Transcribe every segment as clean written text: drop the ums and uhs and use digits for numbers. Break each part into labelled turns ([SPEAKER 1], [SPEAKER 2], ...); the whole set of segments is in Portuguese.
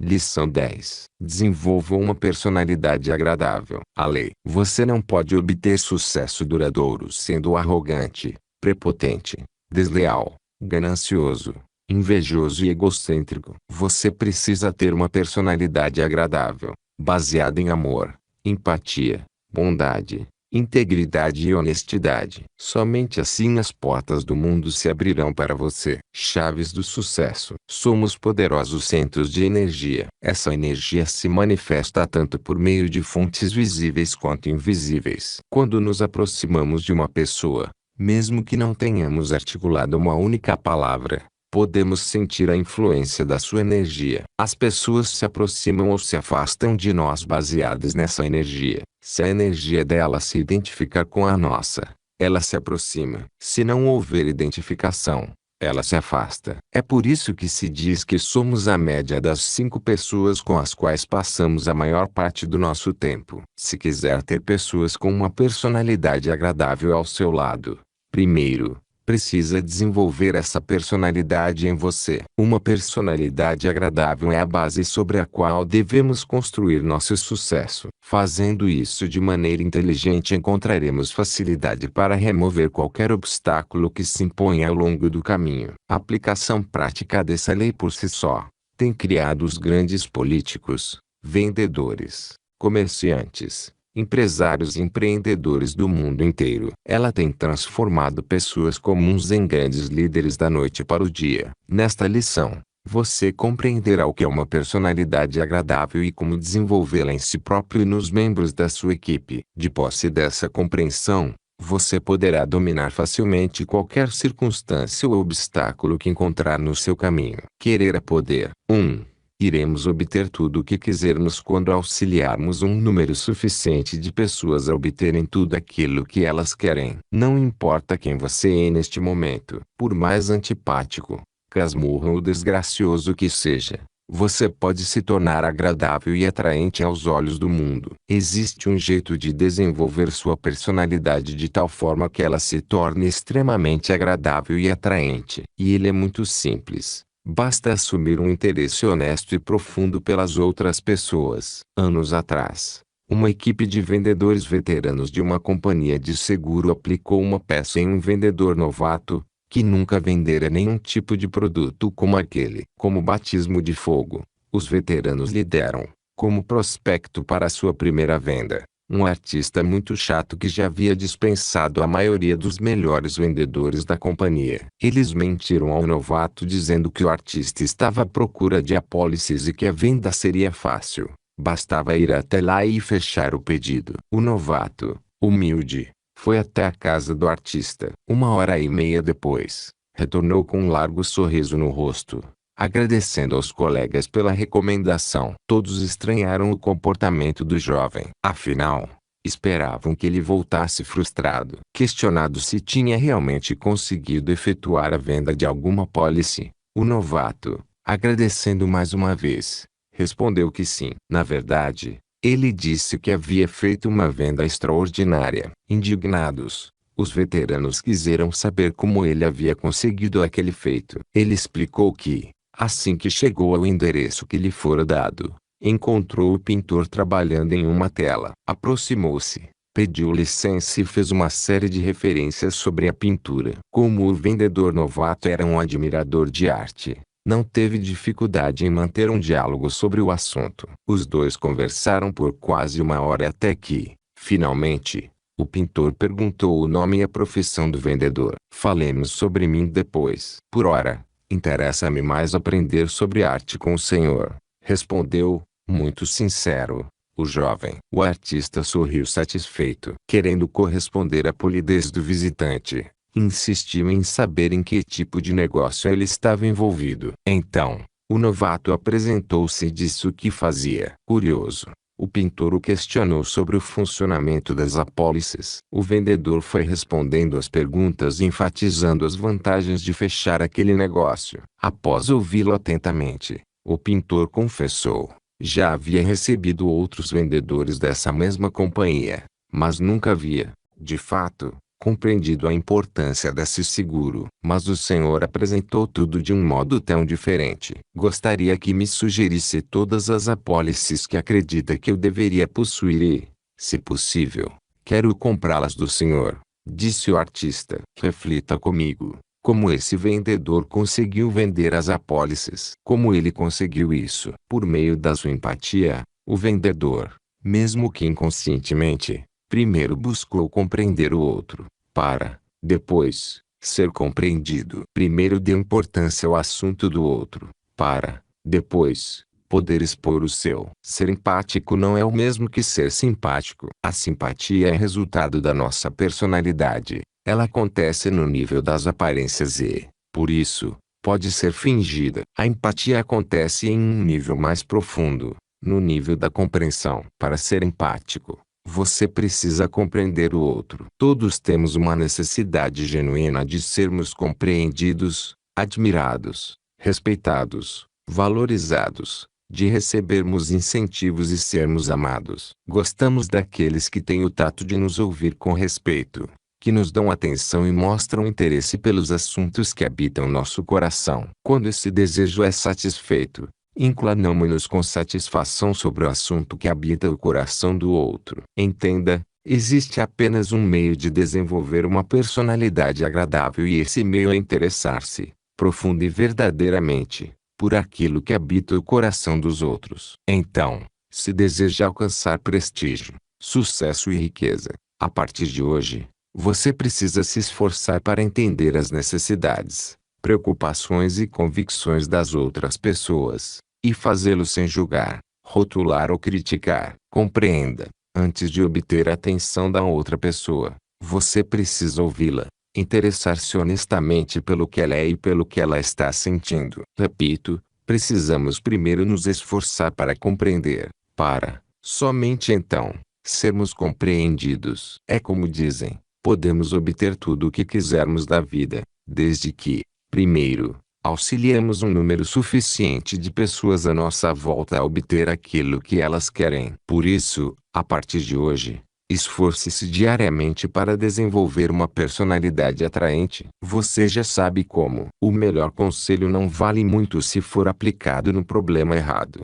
[SPEAKER 1] Lição 10. Desenvolva uma personalidade agradável. A lei. Você não pode obter sucesso duradouro sendo arrogante, prepotente, desleal, ganancioso, invejoso e egocêntrico. Você precisa ter uma personalidade agradável, baseada em amor, empatia, bondade, integridade e honestidade. Somente assim as portas do mundo se abrirão para você. Chaves do sucesso. Somos poderosos centros de energia. Essa energia se manifesta tanto por meio de fontes visíveis quanto invisíveis. Quando nos aproximamos de uma pessoa, mesmo que não tenhamos articulado uma única palavra, podemos sentir a influência da sua energia. As pessoas se aproximam ou se afastam de nós baseadas nessa energia. Se a energia dela se identificar com a nossa, ela se aproxima. Se não houver identificação, ela se afasta. É por isso que se diz que somos a média das 5 pessoas com as quais passamos a maior parte do nosso tempo. Se quiser ter pessoas com uma personalidade agradável ao seu lado, primeiro, precisa desenvolver essa personalidade em você. Uma personalidade agradável é a base sobre a qual devemos construir nosso sucesso. Fazendo isso de maneira inteligente, encontraremos facilidade para remover qualquer obstáculo que se imponha ao longo do caminho. A aplicação prática dessa lei por si só tem criado os grandes políticos, vendedores, comerciantes, empresários e empreendedores do mundo inteiro. Ela tem transformado pessoas comuns em grandes líderes da noite para o dia. Nesta lição, você compreenderá o que é uma personalidade agradável e como desenvolvê-la em si próprio e nos membros da sua equipe. De posse dessa compreensão, você poderá dominar facilmente qualquer circunstância ou obstáculo que encontrar no seu caminho. Querer é poder. 1. Iremos obter tudo o que quisermos quando auxiliarmos um número suficiente de pessoas a obterem tudo aquilo que elas querem. Não importa quem você é neste momento, por mais antipático, casmurro ou desgracioso que seja, você pode se tornar agradável e atraente aos olhos do mundo. Existe um jeito de desenvolver sua personalidade de tal forma que ela se torne extremamente agradável e atraente. E ele é muito simples. Basta assumir um interesse honesto e profundo pelas outras pessoas. Anos atrás, uma equipe de vendedores veteranos de uma companhia de seguro aplicou uma peça em um vendedor novato, que nunca vendera nenhum tipo de produto como aquele. Como batismo de fogo, os veteranos lhe deram, como prospecto para sua primeira venda, um artista muito chato que já havia dispensado a maioria dos melhores vendedores da companhia. Eles mentiram ao novato dizendo que o artista estava à procura de apólices e que a venda seria fácil. Bastava ir até lá e fechar o pedido. O novato, humilde, foi até a casa do artista. 1 hora e meia depois, retornou com um largo sorriso no rosto, agradecendo aos colegas pela recomendação. Todos estranharam o comportamento do jovem. Afinal, esperavam que ele voltasse frustrado. Questionado se tinha realmente conseguido efetuar a venda de alguma apólice, o novato, agradecendo mais uma vez, respondeu que sim. Na verdade, ele disse que havia feito uma venda extraordinária. Indignados, os veteranos quiseram saber como ele havia conseguido aquele feito. Ele explicou que, assim que chegou ao endereço que lhe fora dado, encontrou o pintor trabalhando em uma tela. Aproximou-se, pediu licença e fez uma série de referências sobre a pintura. Como o vendedor novato era um admirador de arte, não teve dificuldade em manter um diálogo sobre o assunto. Os dois conversaram por quase 1 hora até que, finalmente, o pintor perguntou o nome e a profissão do vendedor. Falemos sobre mim depois. Por ora, interessa-me mais aprender sobre arte com o senhor, respondeu, muito sincero, o jovem. O artista sorriu satisfeito. Querendo corresponder à polidez do visitante, insistiu em saber em que tipo de negócio ele estava envolvido. Então, o novato apresentou-se e disse o que fazia. Curioso, o pintor o questionou sobre o funcionamento das apólices. O vendedor foi respondendo às perguntas e enfatizando as vantagens de fechar aquele negócio. Após ouvi-lo atentamente, o pintor confessou: já havia recebido outros vendedores dessa mesma companhia, mas nunca havia, de fato, compreendido a importância desse seguro. Mas o Senhor apresentou tudo de um modo tão diferente. Gostaria que me sugerisse todas as apólices que acredita que eu deveria possuir e, se possível, quero comprá-las do Senhor, disse o artista. Reflita comigo. Como esse vendedor conseguiu vender as apólices? Como ele conseguiu isso? Por meio da sua empatia, o vendedor, mesmo que inconscientemente, primeiro buscou compreender o outro, para, depois, ser compreendido. Primeiro deu importância ao assunto do outro, para, depois, poder expor o seu. Ser empático não é o mesmo que ser simpático. A simpatia é resultado da nossa personalidade. Ela acontece no nível das aparências e, por isso, pode ser fingida. A empatia acontece em um nível mais profundo, no nível da compreensão. Para ser empático, você precisa compreender o outro. Todos temos uma necessidade genuína de sermos compreendidos, admirados, respeitados, valorizados, de recebermos incentivos e sermos amados. Gostamos daqueles que têm o tato de nos ouvir com respeito, que nos dão atenção e mostram interesse pelos assuntos que habitam nosso coração. Quando esse desejo é satisfeito, inclinamo-nos com satisfação sobre o assunto que habita o coração do outro. Entenda, existe apenas um meio de desenvolver uma personalidade agradável e esse meio é interessar-se, profunda e verdadeiramente, por aquilo que habita o coração dos outros. Então, se deseja alcançar prestígio, sucesso e riqueza, a partir de hoje, você precisa se esforçar para entender as necessidades, preocupações e convicções das outras pessoas, e fazê-lo sem julgar, rotular ou criticar. Compreenda, antes de obter a atenção da outra pessoa, você precisa ouvi-la, interessar-se honestamente pelo que ela é e pelo que ela está sentindo. Repito, precisamos primeiro nos esforçar para compreender, para, somente então, sermos compreendidos. É como dizem, podemos obter tudo o que quisermos da vida, desde que, primeiro, auxiliemos um número suficiente de pessoas à nossa volta a obter aquilo que elas querem. Por isso, a partir de hoje, esforce-se diariamente para desenvolver uma personalidade atraente. Você já sabe como. O melhor conselho não vale muito se for aplicado no problema errado.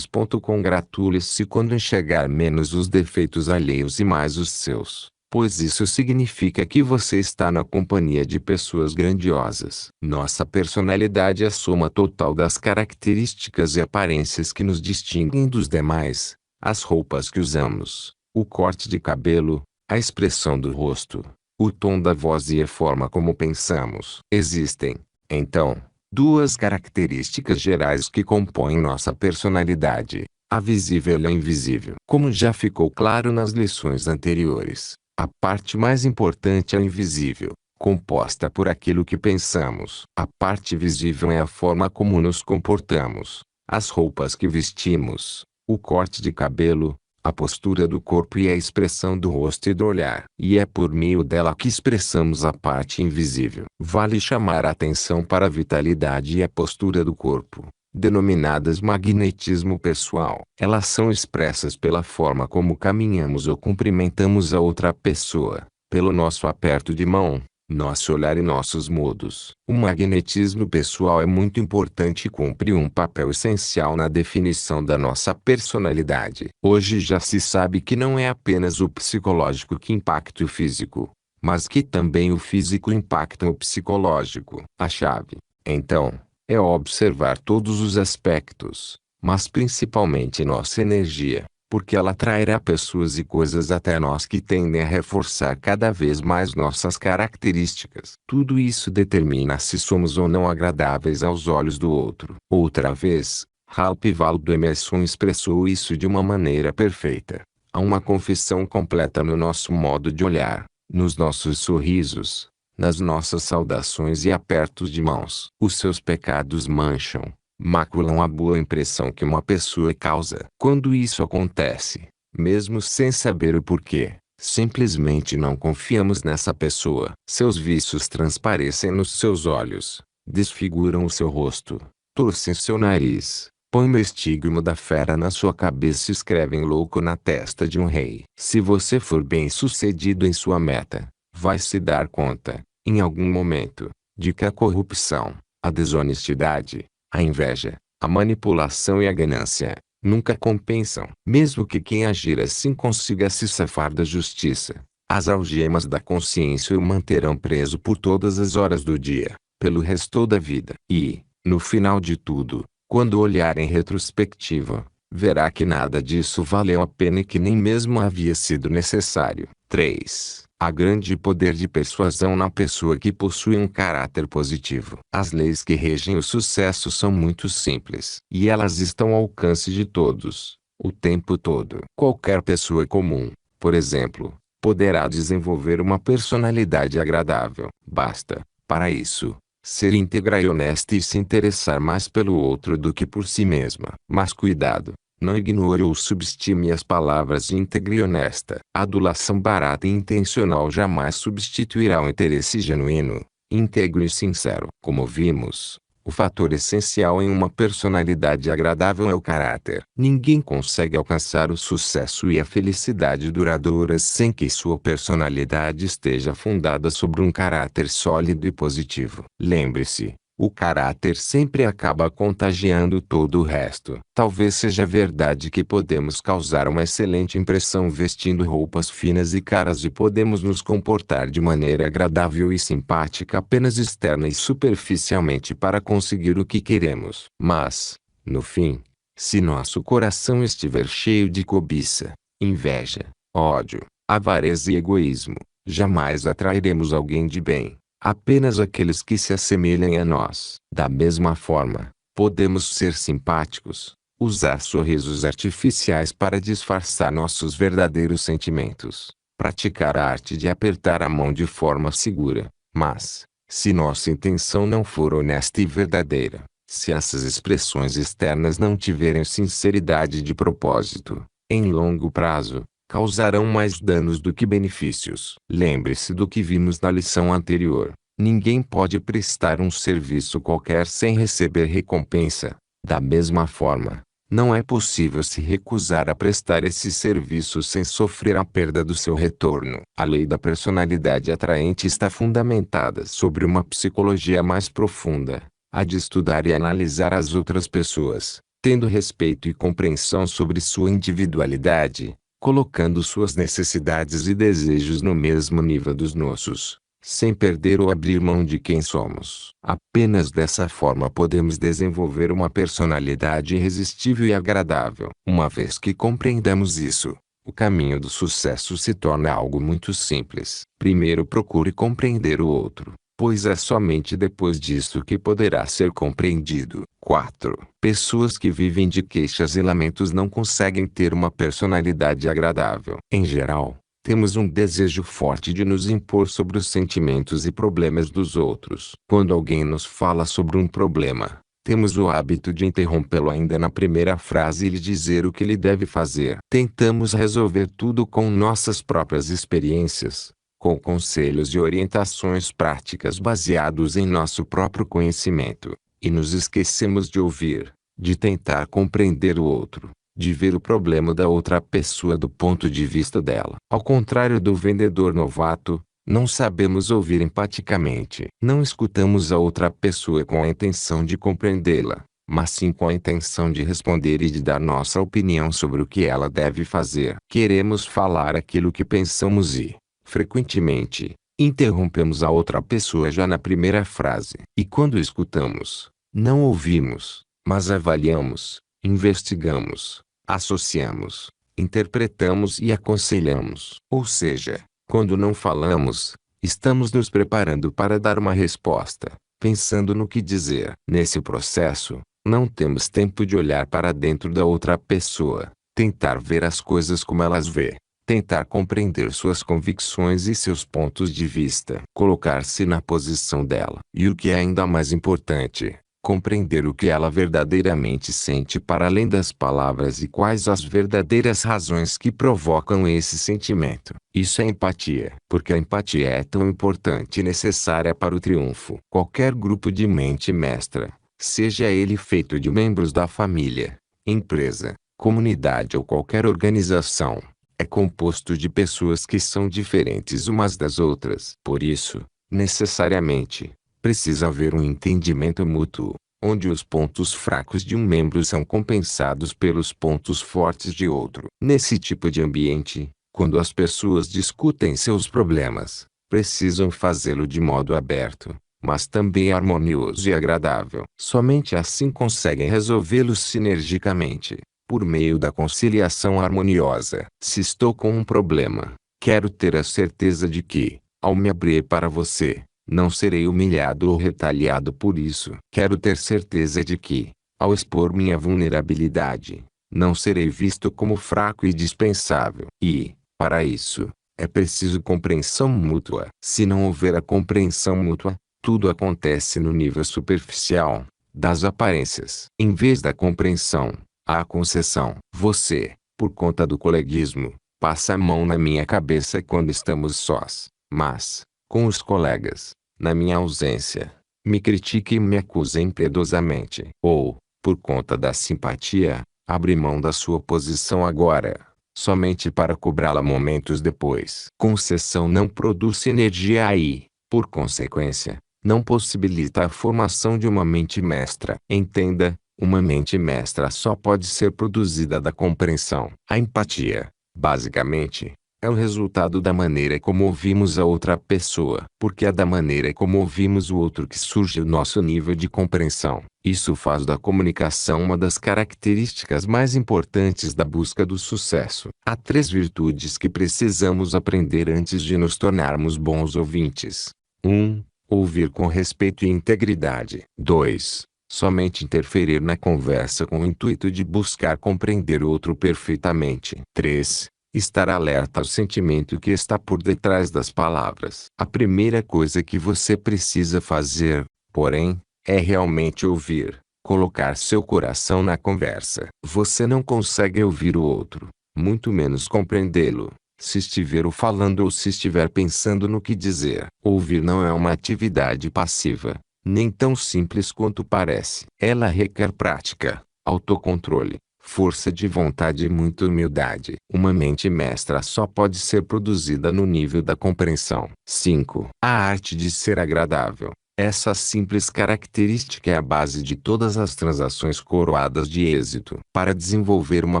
[SPEAKER 1] Congratule-se quando enxergar menos os defeitos alheios e mais os seus, pois isso significa que você está na companhia de pessoas grandiosas. Nossa personalidade é a soma total das características e aparências que nos distinguem dos demais, as roupas que usamos, o corte de cabelo, a expressão do rosto, o tom da voz e a forma como pensamos. Existem, então, duas características gerais que compõem nossa personalidade, a visível e a invisível. Como já ficou claro nas lições anteriores, a parte mais importante é a invisível, composta por aquilo que pensamos. A parte visível é a forma como nos comportamos, as roupas que vestimos, o corte de cabelo, a postura do corpo e a expressão do rosto e do olhar. E é por meio dela que expressamos a parte invisível. Vale chamar a atenção para a vitalidade e a postura do corpo, denominadas magnetismo pessoal. Elas são expressas pela forma como caminhamos ou cumprimentamos a outra pessoa, pelo nosso aperto de mão, nosso olhar e nossos modos. O magnetismo pessoal é muito importante e cumpre um papel essencial na definição da nossa personalidade. Hoje já se sabe que não é apenas o psicológico que impacta o físico, mas que também o físico impacta o psicológico. A chave, então, é observar todos os aspectos, mas principalmente nossa energia, porque ela atrairá pessoas e coisas até nós que tendem a reforçar cada vez mais nossas características. Tudo isso determina se somos ou não agradáveis aos olhos do outro. Outra vez, Ralph Waldo Emerson expressou isso de uma maneira perfeita. Há uma confissão completa no nosso modo de olhar, nos nossos sorrisos, nas nossas saudações e apertos de mãos. Os seus pecados mancham, maculam a boa impressão que uma pessoa causa. Quando isso acontece, mesmo sem saber o porquê, simplesmente não confiamos nessa pessoa. Seus vícios transparecem nos seus olhos, desfiguram o seu rosto, torcem seu nariz, põem o estigma da fera na sua cabeça e escrevem louco na testa de um rei. Se você for bem-sucedido em sua meta, vai se dar conta, em algum momento, de que a corrupção, a desonestidade, a inveja, a manipulação e a ganância nunca compensam. Mesmo que quem agir assim consiga se safar da justiça, as algemas da consciência o manterão preso por todas as horas do dia, pelo resto da vida. E, no final de tudo, quando olhar em retrospectiva, verá que nada disso valeu a pena e que nem mesmo havia sido necessário. 3. Há grande poder de persuasão na pessoa que possui um caráter positivo. As leis que regem o sucesso são muito simples. E elas estão ao alcance de todos, o tempo todo. Qualquer pessoa comum, por exemplo, poderá desenvolver uma personalidade agradável. Basta, para isso, ser íntegra e honesta e se interessar mais pelo outro do que por si mesma. Mas cuidado! Não ignore ou subestime as palavras íntegra e honesta. A adulação barata e intencional jamais substituirá o interesse genuíno, íntegro e sincero. Como vimos, o fator essencial em uma personalidade agradável é o caráter. Ninguém consegue alcançar o sucesso e a felicidade duradouras sem que sua personalidade esteja fundada sobre um caráter sólido e positivo. Lembre-se, o caráter sempre acaba contagiando todo o resto. Talvez seja verdade que podemos causar uma excelente impressão vestindo roupas finas e caras e podemos nos comportar de maneira agradável e simpática apenas externa e superficialmente para conseguir o que queremos. Mas, no fim, se nosso coração estiver cheio de cobiça, inveja, ódio, avareza e egoísmo, jamais atrairemos alguém de bem. Apenas aqueles que se assemelhem a nós. Da mesma forma, podemos ser simpáticos, usar sorrisos artificiais para disfarçar nossos verdadeiros sentimentos, praticar a arte de apertar a mão de forma segura. Mas, se nossa intenção não for honesta e verdadeira, se essas expressões externas não tiverem sinceridade de propósito, em longo prazo, causarão mais danos do que benefícios. Lembre-se do que vimos na lição anterior. Ninguém pode prestar um serviço qualquer sem receber recompensa. Da mesma forma, não é possível se recusar a prestar esse serviço sem sofrer a perda do seu retorno. A lei da personalidade atraente está fundamentada sobre uma psicologia mais profunda, a de estudar e analisar as outras pessoas, tendo respeito e compreensão sobre sua individualidade, colocando suas necessidades e desejos no mesmo nível dos nossos, sem perder ou abrir mão de quem somos. Apenas dessa forma podemos desenvolver uma personalidade irresistível e agradável. Uma vez que compreendamos isso, o caminho do sucesso se torna algo muito simples. Primeiro procure compreender o outro, pois é somente depois disso que poderá ser compreendido. 4. Pessoas que vivem de queixas e lamentos não conseguem ter uma personalidade agradável. Em geral, temos um desejo forte de nos impor sobre os sentimentos e problemas dos outros. Quando alguém nos fala sobre um problema, temos o hábito de interrompê-lo ainda na primeira frase e lhe dizer o que ele deve fazer. Tentamos resolver tudo com nossas próprias experiências, com conselhos e orientações práticas baseados em nosso próprio conhecimento, e nos esquecemos de ouvir, de tentar compreender o outro, de ver o problema da outra pessoa do ponto de vista dela. Ao contrário do vendedor novato, não sabemos ouvir empaticamente. Não escutamos a outra pessoa com a intenção de compreendê-la, mas sim com a intenção de responder e de dar nossa opinião sobre o que ela deve fazer. Queremos falar aquilo que pensamos e, frequentemente, interrompemos a outra pessoa já na primeira frase. E quando escutamos, não ouvimos, mas avaliamos, investigamos, associamos, interpretamos e aconselhamos. Ou seja, quando não falamos, estamos nos preparando para dar uma resposta, pensando no que dizer. Nesse processo, não temos tempo de olhar para dentro da outra pessoa, tentar ver as coisas como elas vê, tentar compreender suas convicções e seus pontos de vista, colocar-se na posição dela. E o que é ainda mais importante, compreender o que ela verdadeiramente sente para além das palavras e quais as verdadeiras razões que provocam esse sentimento. Isso é empatia, porque a empatia é tão importante e necessária para o triunfo. Qualquer grupo de mente mestra, seja ele feito de membros da família, empresa, comunidade ou qualquer organização, é composto de pessoas que são diferentes umas das outras. Por isso, necessariamente, precisa haver um entendimento mútuo, onde os pontos fracos de um membro são compensados pelos pontos fortes de outro. Nesse tipo de ambiente, quando as pessoas discutem seus problemas, precisam fazê-lo de modo aberto, mas também harmonioso e agradável. Somente assim conseguem resolvê-los sinergicamente, por meio da conciliação harmoniosa. Se estou com um problema, quero ter a certeza de que, ao me abrir para você, não serei humilhado ou retaliado por isso. Quero ter certeza de que, ao expor minha vulnerabilidade, não serei visto como fraco e dispensável. E, para isso, é preciso compreensão mútua. Se não houver a compreensão mútua, tudo acontece no nível superficial, das aparências. Em vez da compreensão, há a concessão. Você, por conta do coleguismo, passa a mão na minha cabeça quando estamos sós, mas, com os colegas, na minha ausência, me critica e me acusa impiedosamente. Ou, por conta da simpatia, abre mão da sua posição agora, somente para cobrá-la momentos depois. Concessão não produz energia e, por consequência, não possibilita a formação de uma mente mestra. Entenda, uma mente mestra só pode ser produzida da compreensão. A empatia, basicamente, é o resultado da maneira como ouvimos a outra pessoa. Porque é da maneira como ouvimos o outro que surge o nosso nível de compreensão. Isso faz da comunicação uma das características mais importantes da busca do sucesso. Há 3 virtudes que precisamos aprender antes de nos tornarmos bons ouvintes. 1. Ouvir com respeito e integridade. 2. Somente interferir na conversa com o intuito de buscar compreender o outro perfeitamente. 3. Estar alerta ao sentimento que está por detrás das palavras. A primeira coisa que você precisa fazer, porém, é realmente ouvir, colocar seu coração na conversa. Você não consegue ouvir o outro, muito menos compreendê-lo, se estiver o falando ou se estiver pensando no que dizer. Ouvir não é uma atividade passiva, nem tão simples quanto parece. Ela requer prática, autocontrole, força de vontade e muita humildade. Uma mente mestra só pode ser produzida no nível da compreensão. 5. A arte de ser agradável. Essa simples característica é a base de todas as transações coroadas de êxito. Para desenvolver uma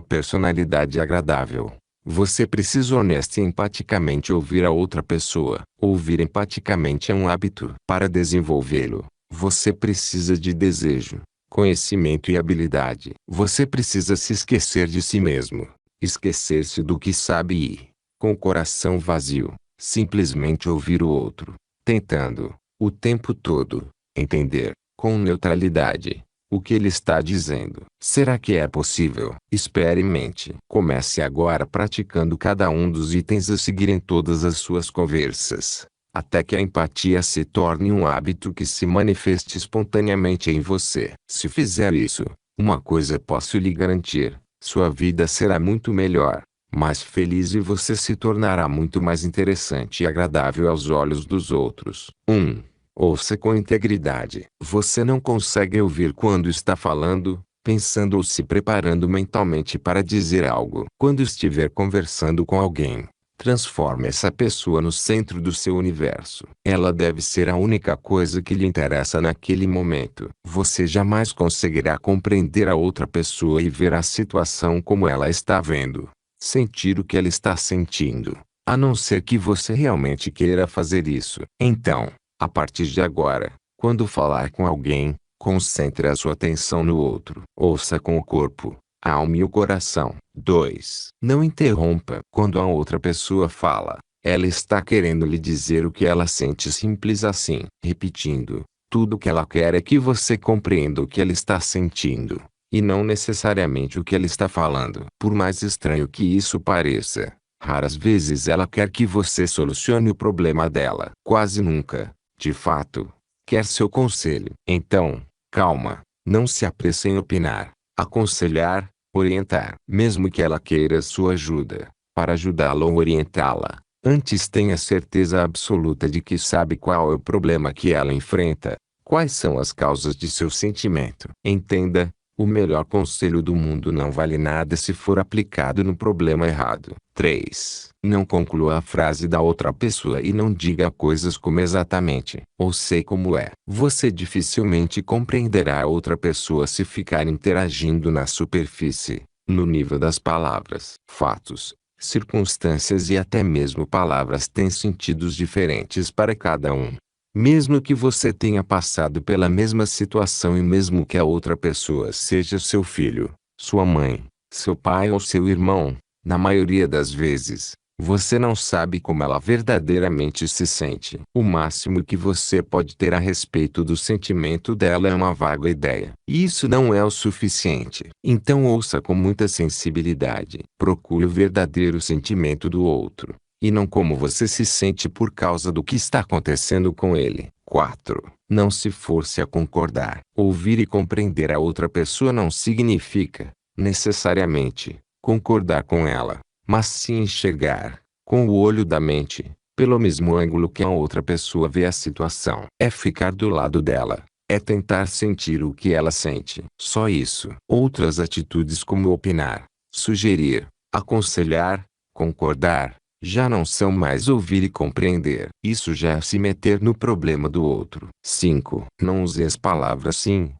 [SPEAKER 1] personalidade agradável, você precisa honesta e empaticamente ouvir a outra pessoa. Ouvir empaticamente é um hábito. Para desenvolvê-lo, você precisa de desejo, conhecimento e habilidade. Você precisa se esquecer de si mesmo, esquecer-se do que sabe e, com o coração vazio, simplesmente ouvir o outro, tentando, o tempo todo, entender, com neutralidade, o que ele está dizendo. Será que é possível? Experimente. Comece agora praticando cada um dos itens a seguir em todas as suas conversas, até que a empatia se torne um hábito que se manifeste espontaneamente em você. Se fizer isso, uma coisa posso lhe garantir: sua vida será muito melhor, mais feliz e você se tornará muito mais interessante e agradável aos olhos dos outros. 1. Ouça com integridade. Você não consegue ouvir quando está falando, pensando ou se preparando mentalmente para dizer algo. Quando estiver conversando com alguém, transforme essa pessoa no centro do seu universo. Ela deve ser a única coisa que lhe interessa naquele momento. Você jamais conseguirá compreender a outra pessoa e ver a situação como ela está vendo, sentir o que ela está sentindo, a não ser que você realmente queira fazer isso. Então, a partir de agora, quando falar com alguém, concentre a sua atenção no outro. Ouça com o corpo, a alma e o coração. 2. Não interrompa. Quando a outra pessoa fala, ela está querendo lhe dizer o que ela sente simples assim. Repetindo, tudo o que ela quer é que você compreenda o que ela está sentindo, e não necessariamente o que ela está falando. Por mais estranho que isso pareça, raras vezes ela quer que você solucione o problema dela. Quase nunca, de fato, quer seu conselho. Então, calma, não se apresse em opinar, aconselhar, orientar. Mesmo que ela queira sua ajuda, para ajudá-la ou orientá-la, antes tenha certeza absoluta de que sabe qual é o problema que ela enfrenta, quais são as causas de seu sentimento. Entenda, O melhor conselho do mundo não vale nada se for aplicado no problema errado. 3. Não conclua a frase da outra pessoa e não diga coisas como exatamente ou sei como é. Você dificilmente compreenderá a outra pessoa se ficar interagindo na superfície, no nível das palavras. Fatos, circunstâncias e até mesmo palavras têm sentidos diferentes para cada um. Mesmo que você tenha passado pela mesma situação e mesmo que a outra pessoa seja seu filho, sua mãe, seu pai ou seu irmão, na maioria das vezes, você não sabe como ela verdadeiramente se sente. O máximo que você pode ter a respeito do sentimento dela é uma vaga ideia. E isso não é o suficiente. Então ouça com muita sensibilidade. Procure o verdadeiro sentimento do outro e não como você se sente por causa do que está acontecendo com ele. 4. Não se force a concordar. Ouvir e compreender a outra pessoa não significa, necessariamente, concordar com ela, mas sim enxergar, com o olho da mente, pelo mesmo ângulo que a outra pessoa vê a situação. É ficar do lado dela. É tentar sentir o que ela sente. Só isso. Outras atitudes como opinar, sugerir, aconselhar, concordar, já não são mais ouvir e compreender. Isso já é se meter no problema do outro. 5. Não use as palavras sim,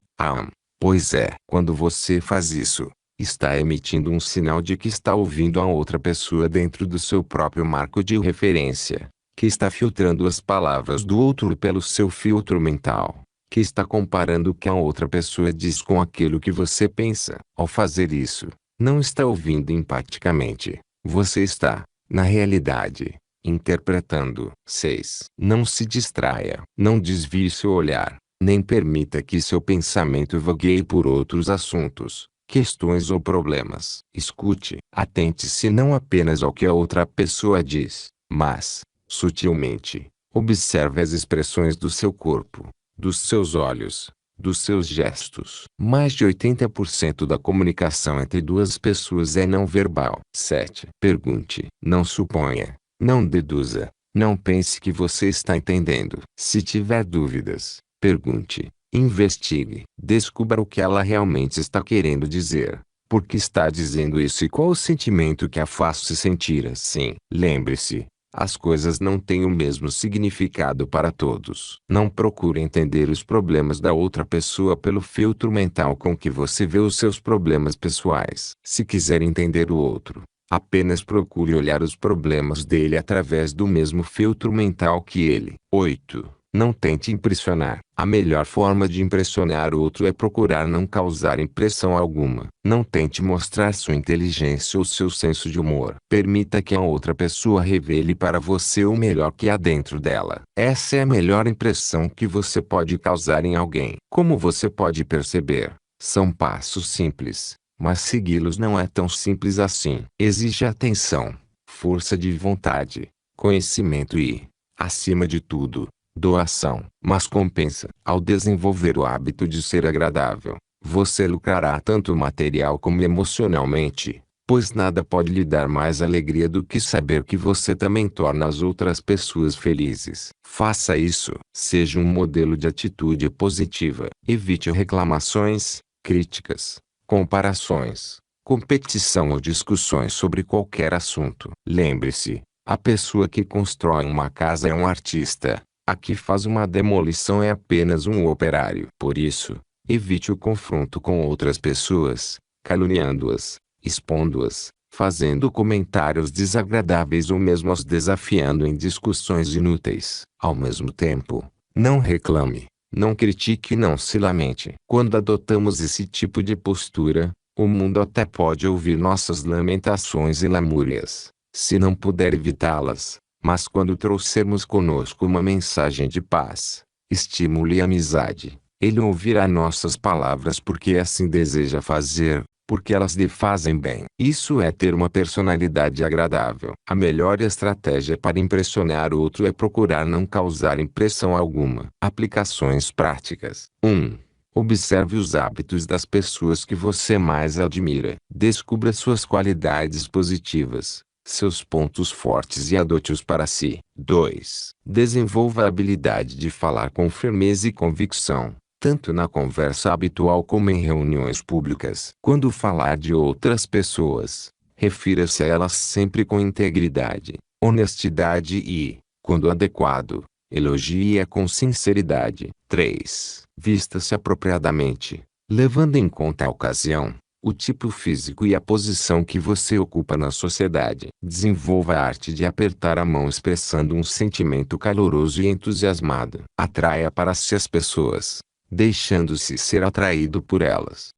[SPEAKER 1] pois é. Quando você faz isso, está emitindo um sinal de que está ouvindo a outra pessoa dentro do seu próprio marco de referência, que está filtrando as palavras do outro pelo seu filtro mental, que está comparando o que a outra pessoa diz com aquilo que você pensa. Ao fazer isso, não está ouvindo empaticamente. Você está, na realidade, interpretando. 6. Não se distraia. Não desvie seu olhar, nem permita que seu pensamento vagueie por outros assuntos, questões ou problemas. Escute. Atente-se não apenas ao que a outra pessoa diz, mas, sutilmente, observe as expressões do seu corpo, dos seus olhos, dos seus gestos. Mais de 80% da comunicação entre duas pessoas é não verbal. 7. Pergunte. Não suponha. Não deduza. Não pense que você está entendendo. Se tiver dúvidas, pergunte. Investigue. Descubra o que ela realmente está querendo dizer. Por que está dizendo isso e qual o sentimento que a faz se sentir assim. Lembre-se. As coisas não têm o mesmo significado para todos. Não procure entender os problemas da outra pessoa pelo filtro mental com que você vê os seus problemas pessoais. Se quiser entender o outro, apenas procure olhar os problemas dele através do mesmo filtro mental que ele. 8. Não tente impressionar. A melhor forma de impressionar o outro é procurar não causar impressão alguma. Não tente mostrar sua inteligência ou seu senso de humor. Permita que a outra pessoa revele para você o melhor que há dentro dela. Essa é a melhor impressão que você pode causar em alguém. Como você pode perceber, são passos simples, mas segui-los não é tão simples assim. Exige atenção, força de vontade, conhecimento e, acima de tudo, doação. Mas compensa. Ao desenvolver o hábito de ser agradável, você lucrará tanto material como emocionalmente, pois nada pode lhe dar mais alegria do que saber que você também torna as outras pessoas felizes. Faça isso. Seja um modelo de atitude positiva. Evite reclamações, críticas, comparações, competição ou discussões sobre qualquer assunto. Lembre-se, a pessoa que constrói uma casa é um artista. A que faz uma demolição é apenas um operário. Por isso, evite o confronto com outras pessoas, caluniando-as, expondo-as, fazendo comentários desagradáveis ou mesmo as desafiando em discussões inúteis. Ao mesmo tempo, não reclame, não critique e não se lamente. Quando adotamos esse tipo de postura, o mundo até pode ouvir nossas lamentações e lamúrias, se não puder evitá-las. Mas quando trouxermos conosco uma mensagem de paz, estímulo e amizade, ele ouvirá nossas palavras porque assim deseja fazer, porque elas lhe fazem bem. Isso é ter uma personalidade agradável. A melhor estratégia para impressionar o outro é procurar não causar impressão alguma. Aplicações práticas. 1. Observe os hábitos das pessoas que você mais admira. Descubra suas qualidades positivas, seus pontos fortes e adote-os para si. 2. Desenvolva a habilidade de falar com firmeza e convicção. tanto na conversa habitual como em reuniões públicas. Quando falar de outras pessoas, refira-se a elas sempre com integridade, honestidade e, quando adequado, elogie-a com sinceridade. 3. Vista-se apropriadamente, levando em conta a ocasião, o tipo físico e a posição que você ocupa na sociedade. Desenvolva a arte de apertar a mão expressando um sentimento caloroso e entusiasmado. Atraia para si as pessoas, deixando-se ser atraído por elas.